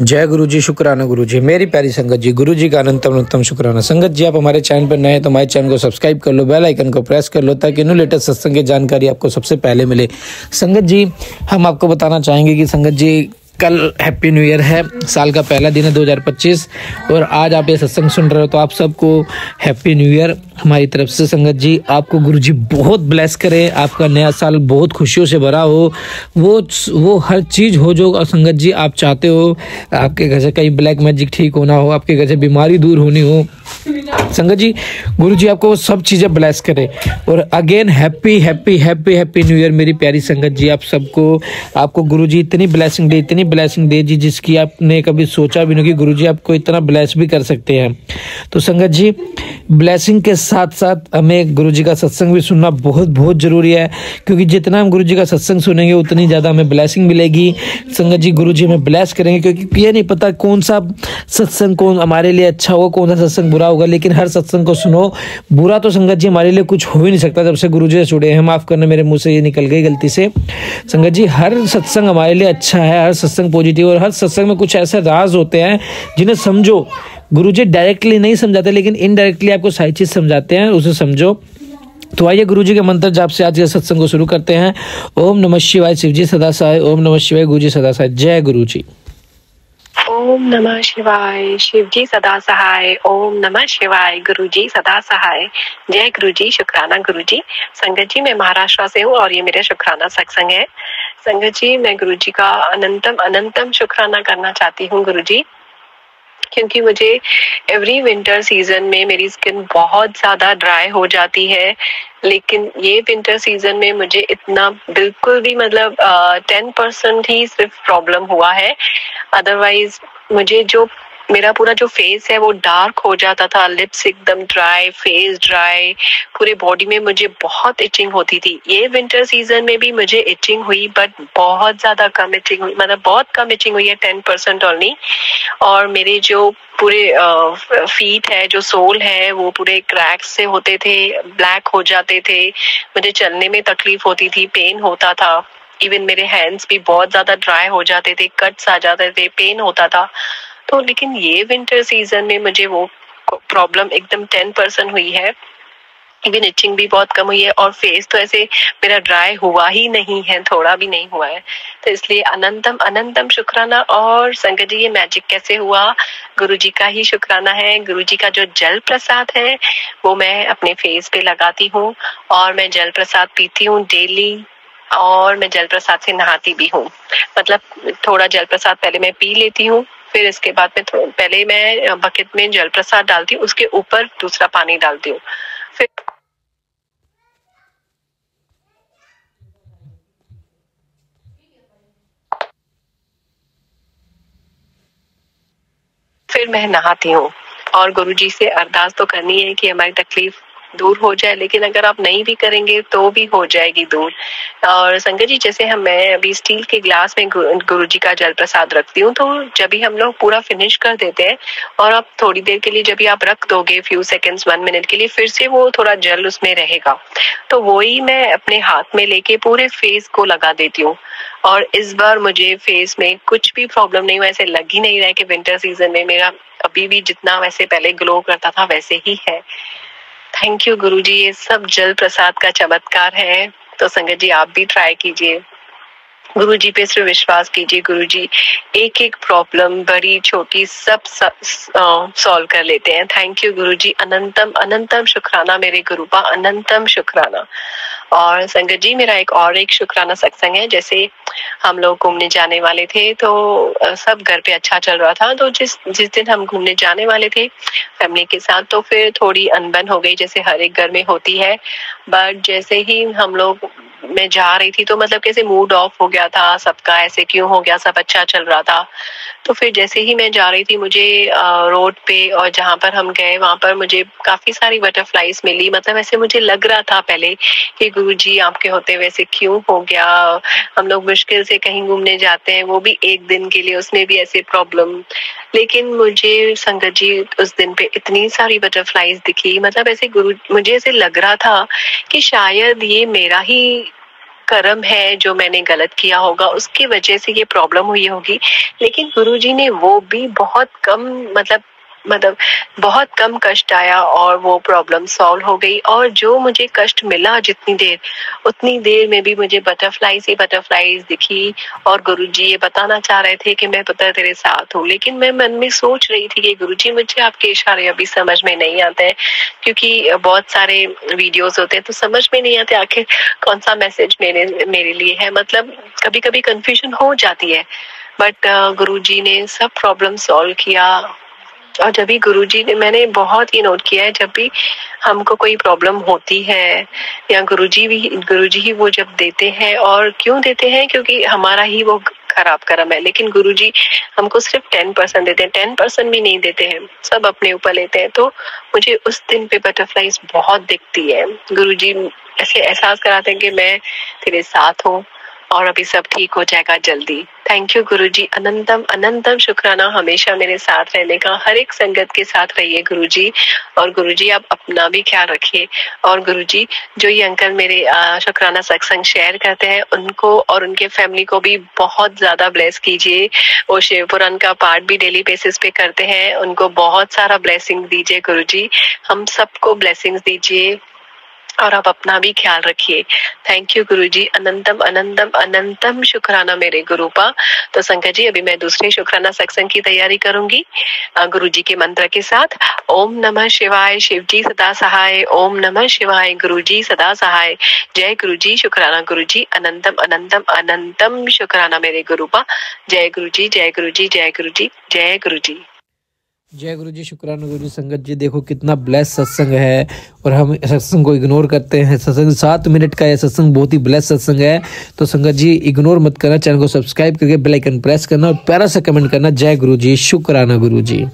जय गुरु जी, शुक्राना गुरु जी। मेरी प्यारी संगत जी, गुरु जी का अनंतम अनंतम शुक्राना। संगत जी, आप हमारे चैनल पर नए हैं तो हमारे चैनल को सब्सक्राइब कर लो, बेल आइकन को प्रेस कर लो ताकि न्यू लेटेस्ट सत्संग की जानकारी आपको सबसे पहले मिले। संगत जी, हम आपको बताना चाहेंगे कि संगत जी कल हैप्पी न्यू ईयर है, साल का पहला दिन है 2025 और आज आप ये सत्संग सुन रहे हो तो आप सबको हैप्पी न्यू ईयर हमारी तरफ से। संगत जी, आपको गुरुजी बहुत ब्लेस करे, आपका नया साल बहुत खुशियों से भरा हो, वो हर चीज़ हो जो संगत जी आप चाहते हो। आपके घर से कहीं ब्लैक मैजिक ठीक होना हो, आपके घर से बीमारी दूर होनी हो, संगत जी गुरुजी आपको वो सब चीज़ें ब्लेस करे। और again happy happy happy happy new year मेरी प्यारी संगत जी। आप सबको, आपको गुरुजी इतनी ब्लेसिंग दे जी जिसकी आपने कभी सोचा भी नहीं कि गुरुजी आपको इतना ब्लेस भी कर सकते हैं। तो संगत जी, ब्लेसिंग के साथ साथ हमें गुरुजी का सत्संग भी सुनना बहुत बहुत जरूरी है, क्योंकि जितना हम गुरुजी का सत्संग सुनेंगे उतनी ज़्यादा हमें ब्लेसिंग मिलेगी। संगत जी, गुरुजी हमें ब्लेस करेंगे, क्योंकि ये नहीं पता कौन सा सत्संग कौन हमारे लिए अच्छा होगा, कौन सा सत्संग बुरा होगा, लेकिन हर सत्संग को सुनो। बुरा तो संगत जी हमारे लिए कुछ हो ही नहीं सकता जब से गुरुजी से जुड़े हैं। माफ करना, मेरे मुंह से ये निकल गई गलती से। संगत जी, हर सत्संग हमारे लिए अच्छा है, हर सत्संग पॉजिटिव, और हर सत्संग में कुछ ऐसे राज होते हैं जिन्हें समझो। गुरुजी डायरेक्टली नहीं समझाते लेकिन इनडायरेक्टली आपको सारी चीज समझाते हैं, उसे समझो। तो आइए गुरुजी के मंत्र जाप से आज के सत्संग को शुरू करते हैं। ओम नमः शिवाय, शिवजी सदा सहाय। ओम नमः शिवाय, गुरुजी सदा सहाय। जय गुरुजी। ओम नमः शिवाय, शिवजी सदा सहाय। ओम नमः शिवाय, गुरुजी सदा सहाय। जय गुरुजी, शुक्राना गुरुजी। संगत जी, मैं महाराष्ट्र से हूँ और ये मेरा शुक्राना सत्संग है। संगत जी, मैं गुरुजी का अनंतम अनंतम शुक्राना करना चाहती हूँ गुरुजी, क्योंकि मुझे एवरी विंटर सीजन में मेरी स्किन बहुत ज़्यादा ड्राई हो जाती है, लेकिन ये विंटर सीजन में मुझे इतना बिल्कुल भी 10% ही सिर्फ प्रॉब्लम हुआ है। अदरवाइज मुझे जो मेरा पूरा जो फेस है वो डार्क हो जाता था, लिप्स एकदम ड्राई, फेस ड्राई, पूरे बॉडी में मुझे बहुत इचिंग होती थी। ये विंटर सीजन में भी मुझे इचिंग हुई, बट बहुत ज्यादा कम इचिंग हुई, बहुत कम इचिंग हुई है, 10% ओनली। और मेरे जो पूरे फीट है, जो सोल है, वो पूरे क्रैक्स से होते थे, ब्लैक हो जाते थे, मुझे चलने में तकलीफ होती थी, पेन होता था। इवन मेरे हैंड्स भी बहुत ज्यादा ड्राई हो जाते थे, कट्स आ जाते थे, पेन होता था। तो लेकिन ये विंटर सीजन में मुझे वो प्रॉब्लम एकदम 10% हुई है। इवन इचिंग भी बहुत कम हुई है और फेस तो ऐसे मेरा ड्राई हुआ ही नहीं है, थोड़ा भी नहीं हुआ है। तो इसलिए अनंतम अनंतम शुक्राना। और संगत जी, ये मैजिक कैसे हुआ? गुरुजी का ही शुक्राना है। गुरुजी का जो जल प्रसाद है वो मैं अपने फेस पे लगाती हूँ और मैं जल प्रसाद पीती हूँ डेली, और मैं जल प्रसाद से नहाती भी हूँ। थोड़ा जल प्रसाद पहले मैं पी लेती हूँ, फिर इसके बाद में पहले मैं बकेट में जल प्रसाद डालती हूँ, उसके ऊपर दूसरा पानी डालती हूँ, फिर मैं नहाती हूँ। और गुरुजी से अरदास तो करनी है कि हमारी तकलीफ दूर हो जाए, लेकिन अगर आप नहीं भी करेंगे तो भी हो जाएगी दूर। और संगत जी, जैसे मैं अभी स्टील के ग्लास में गुरुजी का जल प्रसाद रखती हूँ, तो जब भी हम लोग पूरा फिनिश कर देते हैं और आप थोड़ी देर के लिए जब भी आप रख दोगे, फ्यू सेकेंड्स, 1 मिनट के लिए, फिर से वो थोड़ा जल उसमें रहेगा, तो वही मैं अपने हाथ में लेके पूरे फेस को लगा देती हूँ। और इस बार मुझे फेस में कुछ भी प्रॉब्लम नहीं हुआ, ऐसे लग ही नहीं रहा है कि विंटर सीजन में मेरा अभी भी जितना वैसे पहले ग्लो करता था वैसे ही है। थैंक यू गुरुजी, ये सब जल प्रसाद का चमत्कार है। तो संगत जी, आप भी ट्राई कीजिए, गुरुजी पे सिर्फ विश्वास कीजिए। गुरुजी एक एक प्रॉब्लम, बड़ी छोटी, सब सॉल्व कर लेते हैं। थैंक यू गुरुजी, अनंतम अनंतम शुक्राना मेरे गुरु का, अनंतम शुक्राना। और संगत जी, मेरा एक शुक्राना सत्संग है। जैसे हम लोग घूमने जाने वाले थे तो सब घर पे अच्छा चल रहा था, तो जिस दिन हम घूमने जाने वाले थे फैमिली के साथ, तो फिर थोड़ी अनबन हो गई, जैसे हर एक घर में होती है। बट जैसे ही हम लोग, मैं जा रही थी तो कैसे मूड ऑफ हो गया था सबका, ऐसे क्यों हो गया, सब अच्छा चल रहा था। तो फिर जैसे ही मैं जा रही थी, मुझे रोड पे और जहाँ पर हम गए वहां पर मुझे काफी सारी बटरफ्लाईज मिली। ऐसे मुझे लग रहा था पहले कि गुरुजी आपके होते वैसे क्यों हो गया, हम लोग मुश्किल से कहीं घूमने जाते हैं, वो भी एक दिन के लिए, उसमें भी ऐसे प्रॉब्लम। लेकिन मुझे संगत जी उस दिन पे इतनी सारी बटरफ्लाईज दिखी, ऐसे मुझे ऐसे लग रहा था कि शायद ये मेरा ही कर्म है जो मैंने गलत किया होगा, उसकी वजह से ये प्रॉब्लम हुई होगी। लेकिन गुरुजी ने वो भी बहुत कम मतलब बहुत कम कष्ट आया और वो प्रॉब्लम सॉल्व हो गई। और जो मुझे कष्ट मिला जितनी देर, उतनी देर में भी मुझे बटरफ्लाईज दिखी और गुरुजी ये बताना चाह रहे थे कि मैं पुत्र तेरे साथ हूँ। लेकिन मैं मन में सोच रही थी कि गुरुजी मुझे आपके इशारे अभी समझ में नहीं आते हैं, क्योंकि बहुत सारे वीडियोस होते हैं तो समझ में नहीं आते आखिर कौन सा मैसेज मेरे लिए है। मतलब कभी कभी कंफ्यूजन हो जाती है। बट गुरुजी ने सब प्रॉब्लम सॉल्व किया। और जब भी गुरुजी ने, मैंने बहुत ही नोट किया है, जब भी हमको कोई प्रॉब्लम होती है या गुरुजी ही वो जब देते हैं, और क्यों देते हैं, क्योंकि हमारा ही वो खराब कर्म है। लेकिन गुरुजी हमको सिर्फ 10% देते हैं, 10% भी नहीं देते हैं, सब अपने ऊपर लेते हैं। तो मुझे उस दिन पे बटरफ्लाईज बहुत दिखती है। गुरुजी ऐसे एहसास कराते हैं कि मैं तेरे साथ हूँ और अभी सब ठीक हो जाएगा जल्दी। थैंक यू गुरुजी, अनंतम अनंतम शुक्राना हमेशा मेरे साथ रहने का। हर एक संगत के साथ रहिए गुरुजी, और गुरुजी आप अपना भी ख्याल रखिए। और गुरुजी जो ये अंकल मेरे शुक्राना सत्संग शेयर करते हैं, उनको और उनके फैमिली को भी बहुत ज्यादा ब्लेस कीजिए। वो शिव पुराण का पाठ भी डेली बेसिस पे करते हैं, उनको बहुत सारा ब्लेसिंग दीजिए गुरुजी, हम सबको ब्लेसिंग्स दीजिए और आप अपना भी ख्याल रखिए। थैंक यू गुरुजी, अनंतम अनंतम अनंतम शुक्राना मेरे गुरुपा। तो संकट जी अभी मैं दूसरे शुक्राना सत्संग की तैयारी करूंगी गुरुजी के मंत्र के साथ। ओम नमः शिवाय, शिव जी सदा सहाय। ओम नमः शिवाय, गुरुजी सदा सहाय। जय गुरुजी, शुक्राना गुरुजी, अनंतम अनंतम अनंतम शुक्राना मेरे गुरुपा। जय गुरुजी, जय गुरुजी, जय गुरुजी, जय गुरुजी। जय गुरु जी, शुक्राना गुरु जी। संगत जी देखो कितना ब्लेस सत्संग है, और हम सत्संग को इग्नोर करते हैं। सत्संग 7 मिनट का यह सत्संग बहुत ही ब्लेस सत्संग है। तो संगत जी इग्नोर मत करना, चैनल को सब्सक्राइब करके बेल आइकन प्रेस करना और प्यारा सा कमेंट करना। जय गुरु जी, शुक्राना गुरु जी।